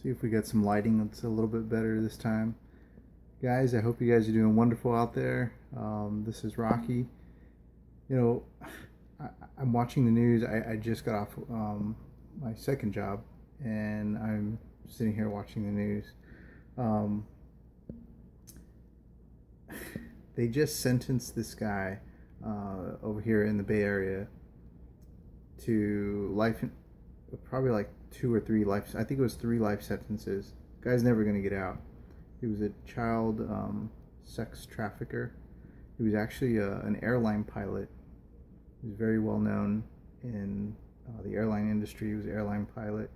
See if we got some lighting that's a little bit better this time. Guys, I hope you guys are doing wonderful out there. This is Rocky. You know, I, I'm watching the news. I just got off my second job, and I'm sitting here watching the news. Um, they just sentenced this guy over here in the Bay Area to life, probably like two or three life. I think it was three life sentences. Guy's never gonna get out. He was a child sex trafficker. He was actually an airline pilot. He was very well known in the airline industry. He was an airline pilot,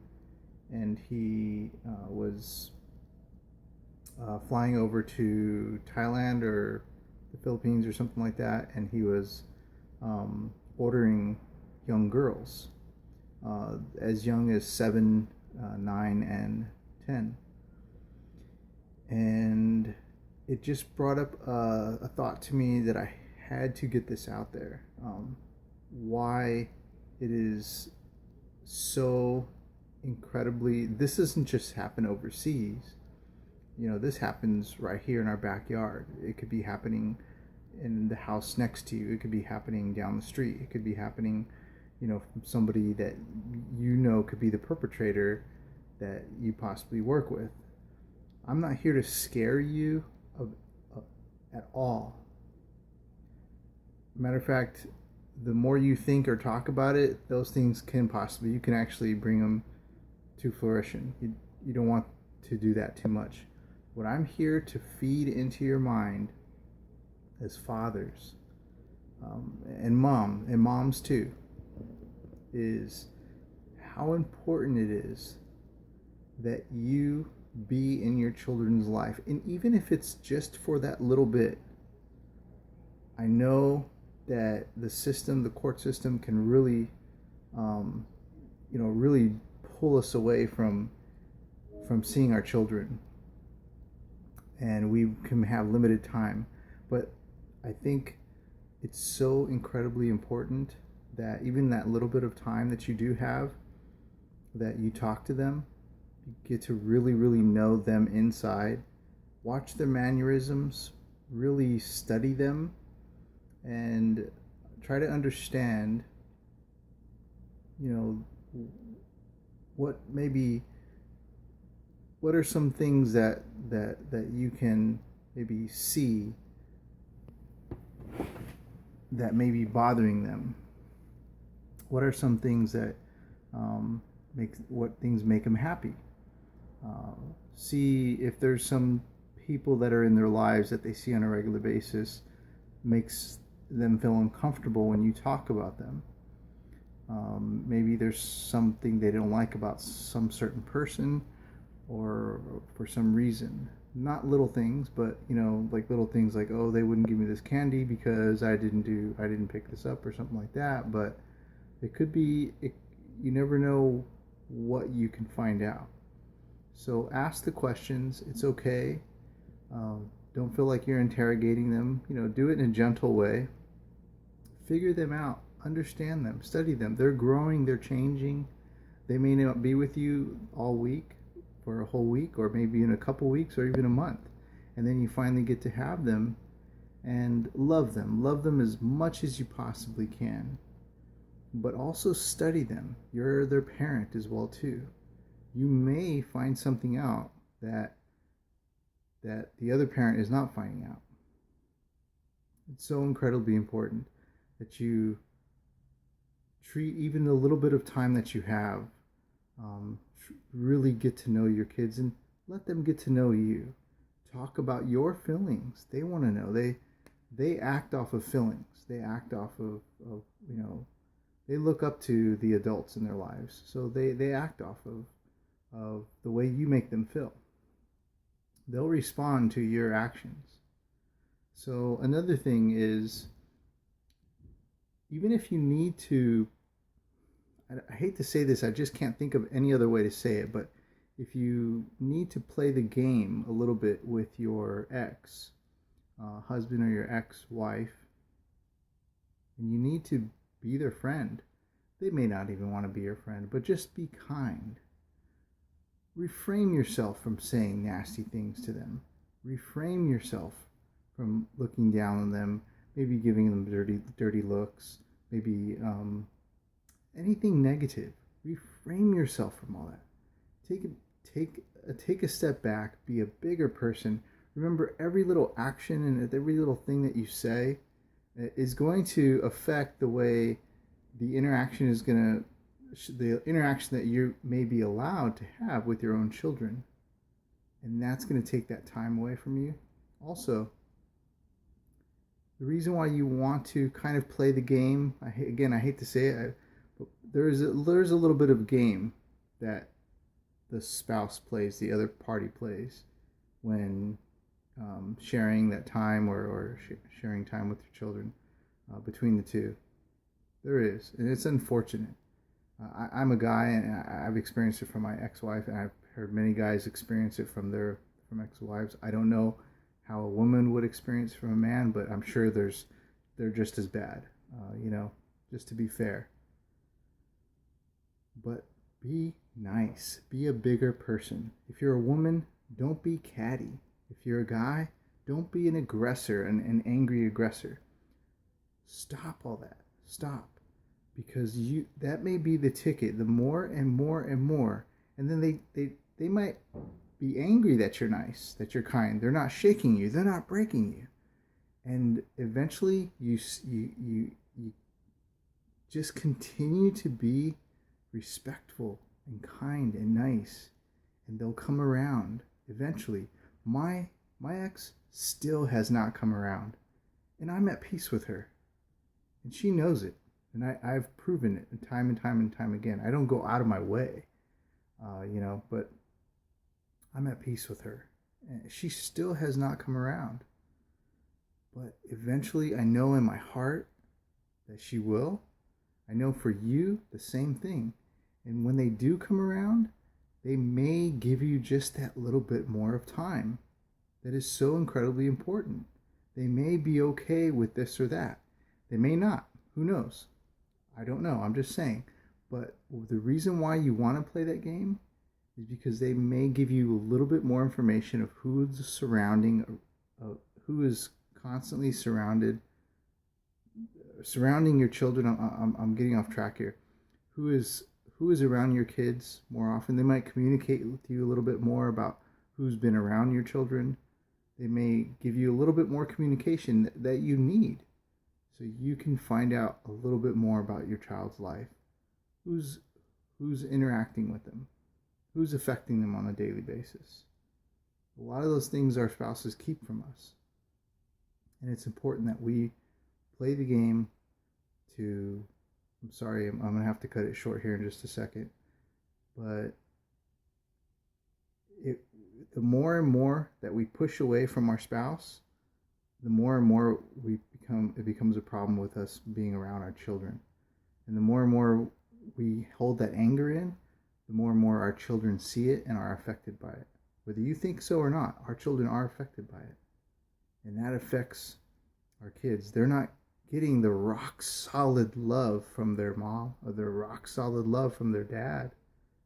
and he was flying over to Thailand or the Philippines or something like that, and he was ordering young girls as young as 7, 9, and 10. And it just brought up a thought to me that I had to get this out there. Why it is so incredibly, this doesn't just happen overseas. You know, this happens right here in our backyard. It could be happening in the house next to you. It could be happening down the street. It could be happening, from somebody that could be the perpetrator that you possibly work with. I'm not here to scare you at all. Matter of fact, the more you think or talk about it, those things you can actually bring them to fruition. You don't want to do that too much. What I'm here to feed into your mind as fathers, and moms too, is how important it is that you be in your children's life. And even if it's just for that little bit, I know that the court system can really, really pull us away from seeing our children. And we can have limited time. But I think it's so incredibly important that even that little bit of time that you do have, that you talk to them, you get to really, really know them inside, watch their mannerisms, really study them, and try to understand, what are some things that you can maybe see that may be bothering them. What are some things that make them happy? See if there's some people that are in their lives that they see on a regular basis makes them feel uncomfortable when you talk about them. Maybe there's something they don't like about some certain person, or for some reason. Not little things, but like little things like, oh, they wouldn't give me this candy because I didn't pick this up or something like that. But it could be, you never know what you can find out. So ask the questions. It's okay. Don't feel like you're interrogating them. Do it in a gentle way. Figure them out. Understand them. Study them. They're growing. They're changing. They may not be with you all week, for a whole week, or maybe in a couple weeks, or even a month. And then you finally get to have them and love them. Love them as much as you possibly can. But also study them. You're their parent as well too. You may find something out that the other parent is not finding out. It's so incredibly important that you treat even the little bit of time that you have, really get to know your kids and let them get to know you. Talk about your feelings. They want to know. They act off of feelings. They act off of they look up to the adults in their lives. So they act off of the way you make them feel. They'll respond to your actions. So another thing is, even if you need to, I hate to say this, I just can't think of any other way to say it, but if you need to play the game a little bit with your ex husband or your ex-wife, and you need to be their friend, they may not even want to be your friend, but just be kind. refrain yourself from saying nasty things to them. Refrain yourself from looking down on them, maybe giving them dirty looks, maybe anything negative. Reframe yourself from all that. Take a step back. Be a bigger person. Remember, every little action and every little thing that you say is going to affect the way the interaction is going to, the interaction that you may be allowed to have with your own children. And that's going to take that time away from you. Also, the reason why you want to kind of play the game, I hate to say it, but there's a little bit of game that the spouse plays, the other party plays, when sharing that time or sharing time with your children between the two. There is, and it's unfortunate. I'm a guy, and I've experienced it from my ex-wife, and I've heard many guys experience it from ex-wives. I don't know how a woman would experience from a man, but I'm sure they're just as bad, just to be fair. But be nice. Be a bigger person. If you're a woman, don't be catty. If you're a guy, don't be an aggressor, an angry aggressor. Stop all that. Stop. Because that may be the ticket. The more and more and more. And then they might be angry that you're nice, that you're kind. They're not shaking you. They're not breaking you. And eventually you just continue to be respectful and kind and nice, and they'll come around eventually. My ex still has not come around, and I'm at peace with her, and she knows it, and I've proven it time and time again. I don't go out of my way, but I'm at peace with her, and she still has not come around. But eventually, I know in my heart that she will. I know for you the same thing. And when they do come around, they may give you just that little bit more of time. That is so incredibly important. They may be okay with this or that. They may not. Who knows? I don't know. I'm just saying. But the reason why you want to play that game is because they may give you a little bit more information of who's surrounding, who is constantly surrounding your children. I'm getting off track here. Who is around your kids more often. They might communicate with you a little bit more about who's been around your children. They may give you a little bit more communication that you need, so you can find out a little bit more about your child's life. Who's interacting with them? Who's affecting them on a daily basis? A lot of those things our spouses keep from us. And it's important that we play the game to... I'm sorry, I'm going to have to cut it short here in just a second. But the more and more that we push away from our spouse, the more and more it becomes a problem with us being around our children. And the more and more we hold that anger in, the more and more our children see it and are affected by it. Whether you think so or not, our children are affected by it. And that affects our kids. They're not getting the rock solid love from their mom or their rock solid love from their dad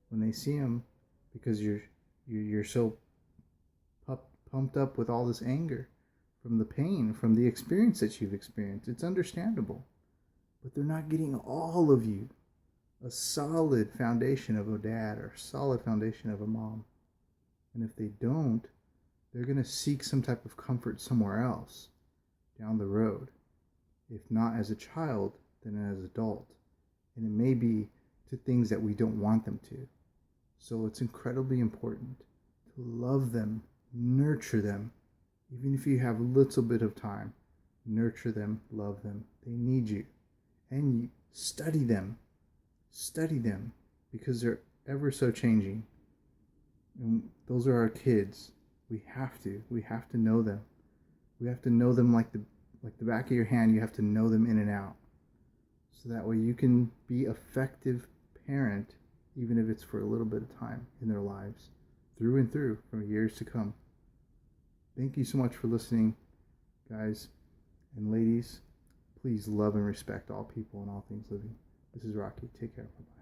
when they see them, because you're so pumped up with all this anger from the pain, from the experience that you've experienced. It's understandable, but they're not getting all of you a solid foundation of a dad or a solid foundation of a mom. And if they don't, they're going to seek some type of comfort somewhere else down the road. If not as a child, then as an adult. And it may be to things that we don't want them to. So it's incredibly important to love them, nurture them. Even if you have a little bit of time, nurture them, love them. They need you. And you study them. Study them, because they're ever so changing. And those are our kids. We have to know them. We have to know them like the back of your hand. You have to know them in and out, so that way you can be effective parent, even if it's for a little bit of time in their lives, through and through, for years to come. Thank you so much for listening, guys and ladies. Please love and respect all people and all things living. This is Rocky. Take care. Bye-bye.